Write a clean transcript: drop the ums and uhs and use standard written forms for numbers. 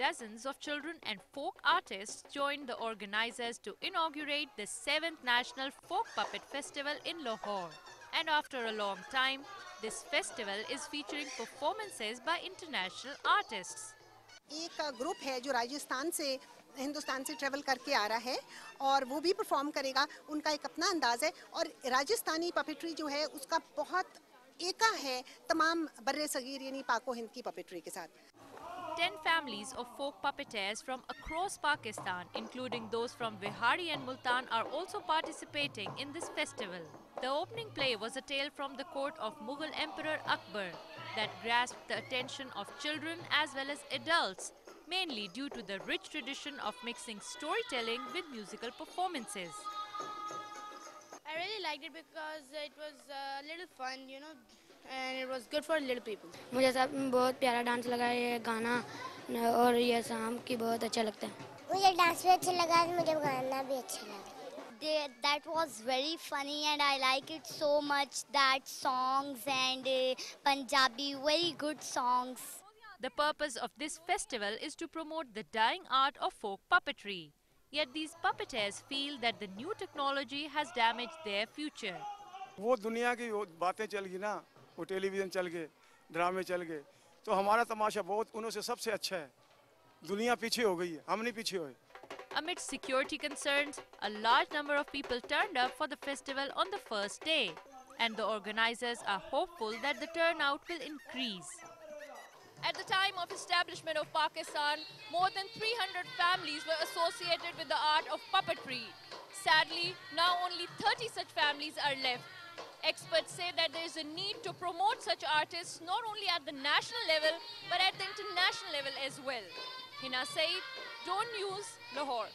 dozens of children and folk artists joined the organizers to inaugurate the 7th National Folk Puppet Festival in Lahore. And after a long time, this festival is featuring performances by international artists. एक group है जो राजस्थान से हिंदुस्तान से travel करके आ रहा है और वो भी परफॉर्म करेगा. उनका एक अपना अंदाज है और राजस्थानी पपेट्री जो है उसका बहुत एका है तमाम बर्रे सगीर यानी पाको हिंद की पपेट्री के साथ. 10 families of folk puppeteers from across Pakistan, including those from Vihari and Multan, are also participating in this festival. The opening play was a tale from the court of Mughal Emperor Akbar that grasped the attention of children as well as adults, mainly due to the rich tradition of mixing storytelling with musical performances. I really liked it because it was a little fun, and it was good for little people. मुझे सब बहुत प्यारा dance लगा ये गाना और ये शाम की बहुत अच्छा लगता है. मुझे डांस भी अच्छा लगा मुझे गाना भी अच्छा लगा. That was very funny and I like it so much. That songs and Punjabi, very good songs. The purpose of this festival is to promote the dying art of folk puppetry. Yet these puppeteers feel that the new technology has damaged their future. वो दुनिया की बातें चल गई ना, वो television चल गए, ड्रामे चल गए, तो हमारा तमाशा बहुत उन्हों से सबसे अच्छा है. दुनिया पीछे हो गई है, हम नहीं पीछे हुए. Amid security concerns, a large number of people turned up for the festival on the first day, and the organizers are hopeful that the turnout will increase. At the time of establishment of Pakistan, more than 300 families were associated with the art of puppetry. Sadly, now only 30 such families are left. Experts say that there is a need to promote such artists not only at the national level but at the international level as well. Hina Saeed, Dawn News, Lahore.